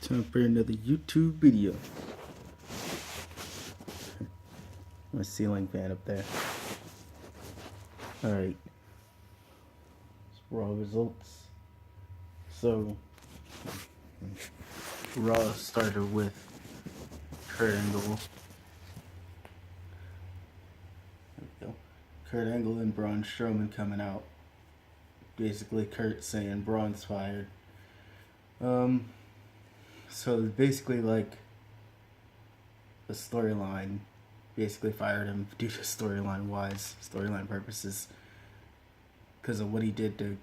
Time for another YouTube video. My ceiling fan up there. Alright. Raw results. So, Raw started with Kurt Angle. There we go. Kurt Angle and Braun Strowman coming out. Basically, Kurt saying Braun's fired. So basically, like, the storyline basically fired him due to storyline purposes, because of what he did to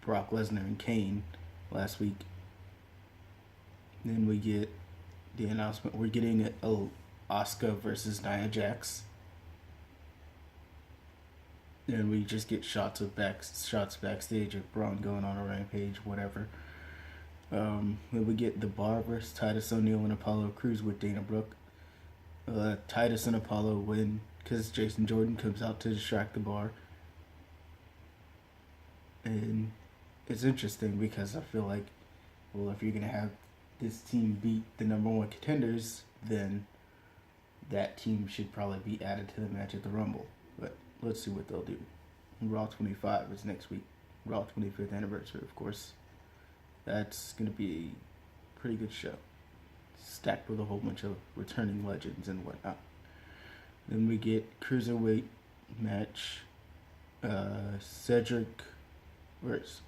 Brock Lesnar and Kane last week. Then we get the announcement we're getting Asuka versus Nia Jax. Then we just get shots backstage of Braun going on a rampage, whatever. Then we get The Bar versus Titus O'Neil and Apollo Crews with Dana Brooke. Titus and Apollo win because Jason Jordan comes out to distract The Bar. And it's interesting because I feel like, well, if you're going to have this team beat the number one contenders, then that team should probably be added to the match at the Rumble. But let's see what they'll do. Raw 25 is next week. Raw 25th anniversary, of course. That's going to be a pretty good show. Stacked with a whole bunch of returning legends and whatnot. Then we get Cruiserweight match. Cedric versus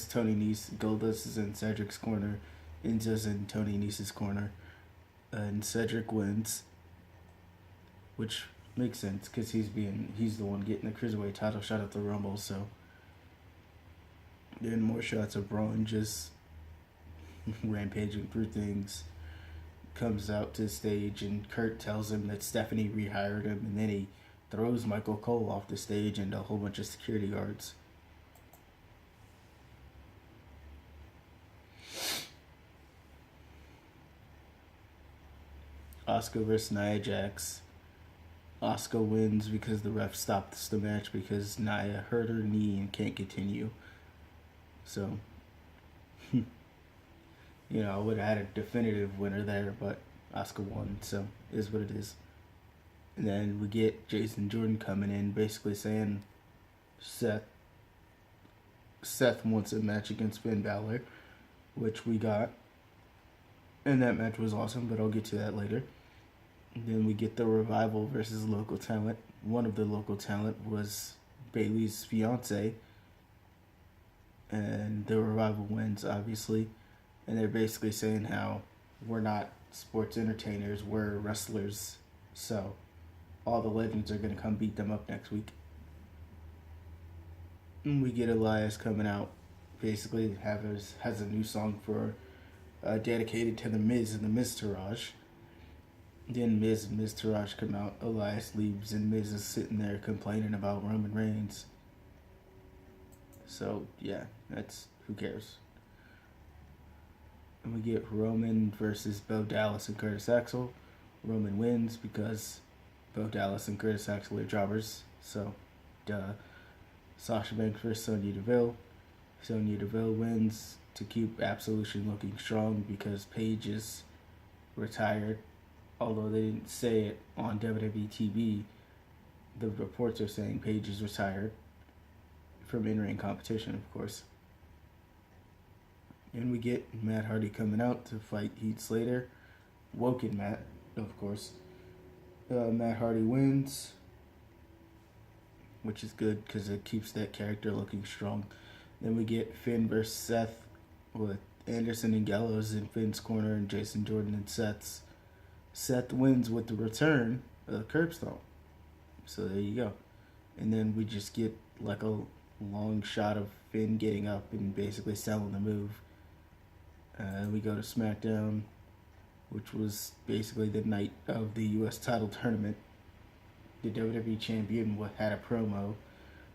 Tony Nese. Goldust is in Cedric's corner. Enzo's in Tony Nese's corner. And Cedric wins. Which makes sense because he's the one getting the Cruiserweight title shot at the Rumble, so. Then more shots of Braun just rampaging through things. Comes out to the stage and Kurt tells him that Stephanie rehired him, and then he throws Michael Cole off the stage and a whole bunch of security guards. Asuka versus Nia Jax. Asuka wins because the ref stopped the match because Nia hurt her knee and can't continue. So, I would have had a definitive winner there, but Asuka won, so it is what it is. And then we get Jason Jordan coming in, basically saying Seth wants a match against Finn Balor, which we got. And that match was awesome, but I'll get to that later. And then we get the Revival versus local talent. One of the local talent was Bayley's fiance. And the Revival wins, obviously. And they're basically saying how we're not sports entertainers, we're wrestlers. So all the legends are going to come beat them up next week. And we get Elias coming out, basically has a new song for dedicated to The Miz and the Miztourage. Then Miz and Miztourage come out, Elias leaves, and Miz is sitting there complaining about Roman Reigns. So, yeah, who cares? And we get Roman versus Bo Dallas and Curtis Axel. Roman wins because Bo Dallas and Curtis Axel are jobbers. So, duh. Sasha Banks versus Sonya Deville. Sonya Deville wins to keep Absolution looking strong because Paige is retired. Although they didn't say it on WWE TV, the reports are saying Paige is retired from in-ring competition, of course. And we get Matt Hardy coming out to fight Heath Slater. Woken Matt, of course. Matt Hardy wins, which is good because it keeps that character looking strong. Then we get Finn versus Seth with Anderson and Gallows in Finn's corner and Jason Jordan in Seth's. Seth wins with the return of the curb stomp. So there you go. And then we just get like a long shot of Finn getting up and basically selling the move. We go to SmackDown, which was basically the night of the U.S. title tournament. The WWE champion had a promo.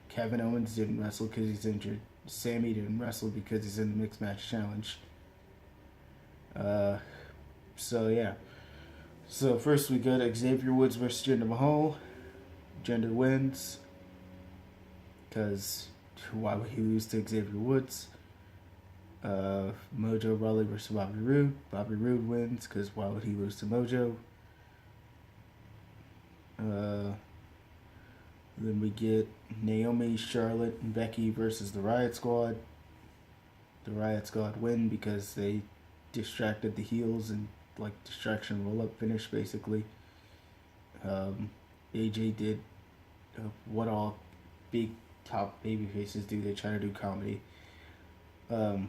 Kevin Owens didn't wrestle because he's injured. Sammy didn't wrestle because he's in the Mixed Match Challenge. So yeah. So first we go to Xavier Woods versus Jinder Mahal. Jinder wins because why would he lose to Xavier Woods? Mojo Rawley versus Bobby Roode. Bobby Roode wins because why would he lose to Mojo? Then we get Naomi, Charlotte, and Becky versus the Riot Squad. The Riot Squad win because they distracted the heels and like distraction roll up finish basically. AJ did what all big top baby faces do. They try to do comedy. So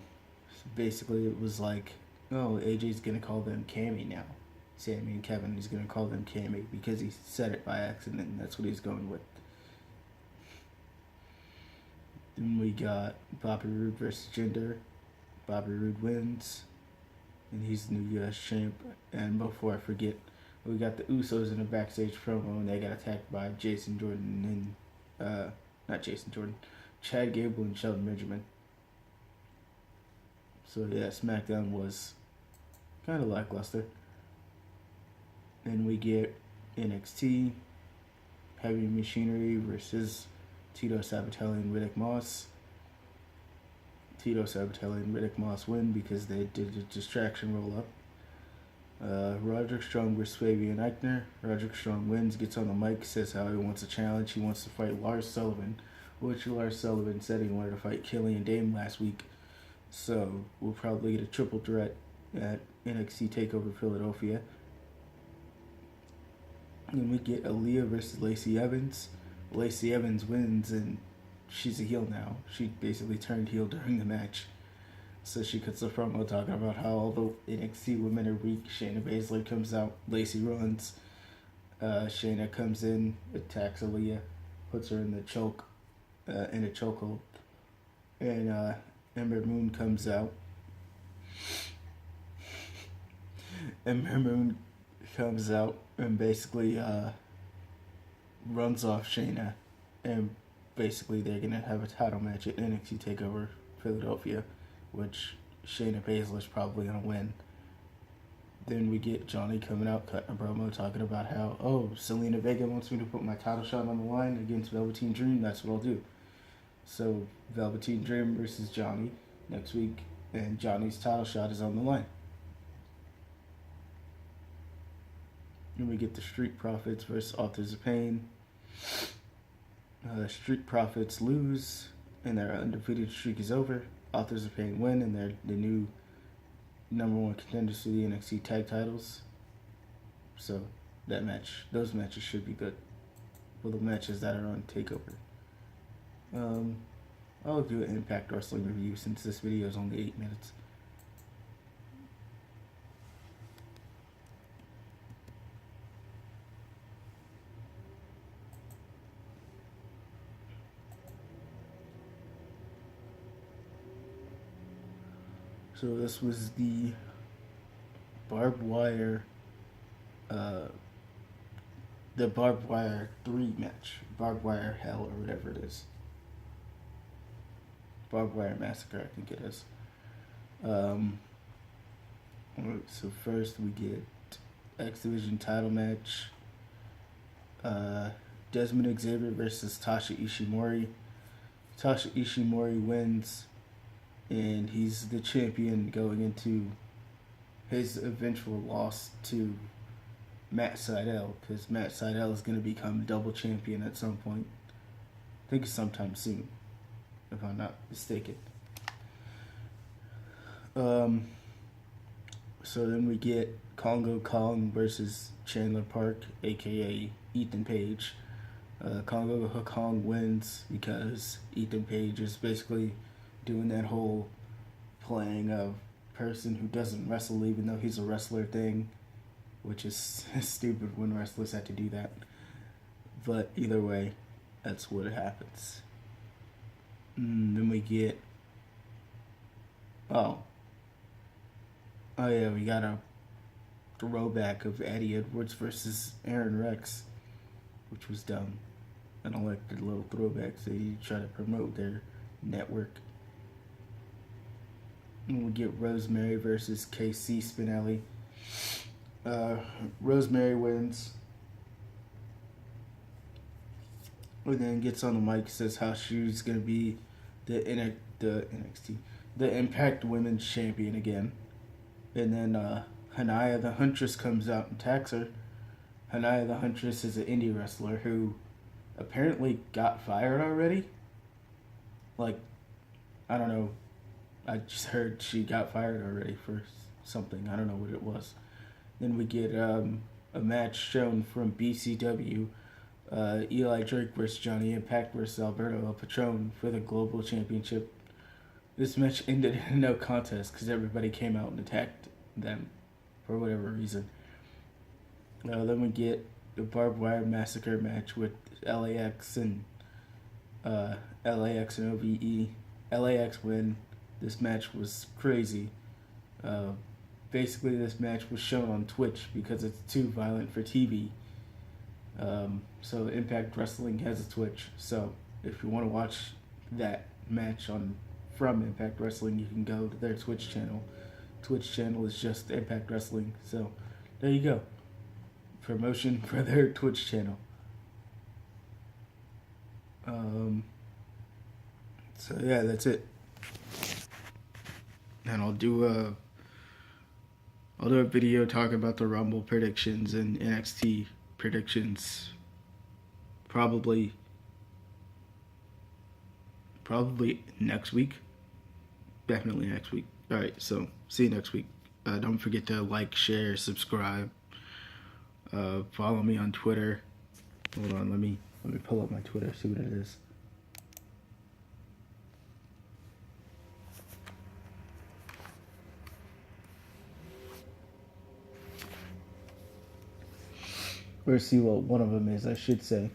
basically it was like, oh, AJ's gonna call them Cammy now. Sammy and Kevin, he's gonna call them Cammy because he said it by accident and that's what he's going with. Then we got Bobby Roode versus Jinder. Bobby Roode wins, and he's the new US champ. And before I forget, we got the Usos in a backstage promo, and they got attacked by Jason Jordan and not Jason Jordan, Chad Gable and Shelton Benjamin. So yeah, SmackDown was kind of lackluster. Then we get NXT, Heavy Machinery versus Tito Sabatelli and Riddick Moss. Tito Sabatelli and Riddick Moss win because they did a distraction roll up. Roderick Strong versus Fabian Eichner. Roderick Strong wins, gets on the mic, says how he wants a challenge. He wants to fight Lars Sullivan, which Lars Sullivan said he wanted to fight Killian Dane last week. So we'll probably get a triple threat at NXT TakeOver Philadelphia. Then we get Aaliyah versus Lacey Evans. Lacey Evans wins and she's a heel now. She basically turned heel during the match. So she cuts a promo talking about how all the NXT women are weak. Shayna Baszler comes out, Lacey runs. Shayna comes in, attacks Aaliyah, puts her in the choke, in a chokehold. And Ember Moon comes out. Ember Moon comes out and basically runs off Shayna, and basically they're gonna have a title match at NXT TakeOver Philadelphia, which Shayna Baszler's probably gonna win. Then we get Johnny coming out, cutting a promo, talking about how, oh, Selena Vega wants me to put my title shot on the line against Velveteen Dream. That's what I'll do. So Velveteen Dream versus Johnny next week, and Johnny's title shot is on the line. Then we get the Street Profits versus Authors of Pain. Street Profits lose, and their undefeated streak is over. Authors of Pain win, and they're the new #1 contenders to the NXT tag titles. So those matches should be good. Well, the matches that are on TakeOver. I'll do an Impact Wrestling review since this video is only 8 minutes. So this was the Barbed Wire 3 match. Barbed Wire Hell or whatever it is. Barbed Wire Massacre, I think it is. So first we get X Division title match. Desmond Xavier versus Tasha Ishimori. Tasha Ishimori wins, and he's the champion going into his eventual loss to Matt Sydal, because Matt Sydal is going to become double champion at some point. I think it's sometime soon, if I'm not mistaken. So then we get Congo Kong versus Chandler Park, aka Ethan Page. Congo Kong wins because Ethan Page is basically doing that whole playing a person who doesn't wrestle even though he's a wrestler thing, which is stupid when wrestlers have to do that. But either way, that's what happens. Then we get we got a throwback of Eddie Edwards versus Aaron Rex, which was dumb. I don't like the little throwbacks. They try to promote their network. And we get Rosemary versus KC Spinelli. Rosemary wins, and then gets on the mic, says how she's gonna be the NXT, the Impact Women's Champion again, and then Hanaya the Huntress comes out and attacks her. Hanaya the Huntress is an indie wrestler who apparently got fired already. Like, I don't know. I just heard she got fired already for something. I don't know what it was. Then we get a match shown from BCW. Eli Drake versus Johnny Impact versus Alberto El Patron for the Global Championship. This match ended in no contest because everybody came out and attacked them for whatever reason. Then we get the Barbed Wire Massacre match with LAX and OVE. LAX win. This match was crazy. Basically, this match was shown on Twitch because it's too violent for TV. So Impact Wrestling has a Twitch. So if you want to watch that match from Impact Wrestling, you can go to their Twitch channel. Twitch channel is just Impact Wrestling. So there you go. Promotion for their Twitch channel. So yeah, that's it. And I'll do a video talking about the Rumble predictions and NXT predictions. Probably next week. Definitely next week. All right, so see you next week. Don't forget to like, share, subscribe. Follow me on Twitter. Hold on, let me pull up my Twitter, see what it is. Or see what one of them is, I should say.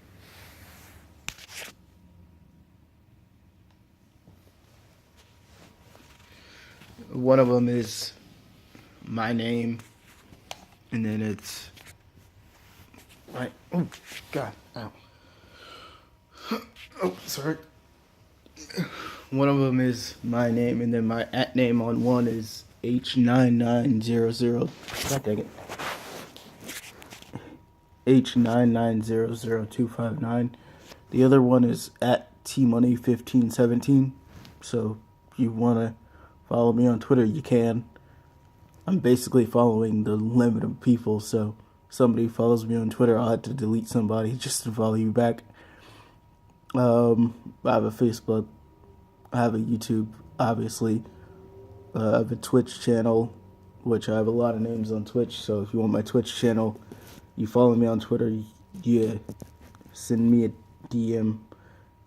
One of them is my name, and then it's right. Oh God! Ow. Oh, sorry. One of them is my name, and then my @name on one is H9900. God dang it. H9900259. The other one is @TMoney1517. So if you want to follow me on Twitter, you can. I'm basically following the limit of people, so somebody follows me on Twitter, I'll have to delete somebody just to follow you back. I have a Facebook, I have a YouTube, obviously. I have a Twitch channel, which I have a lot of names on Twitch, so if you want my Twitch channel, you follow me on Twitter, you send me a DM,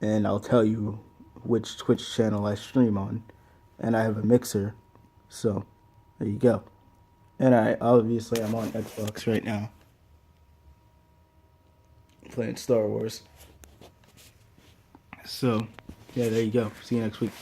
and I'll tell you which Twitch channel I stream on. And I have a mixer, so there you go. And I'm on Xbox right now, playing Star Wars. So, yeah, there you go. See you next week.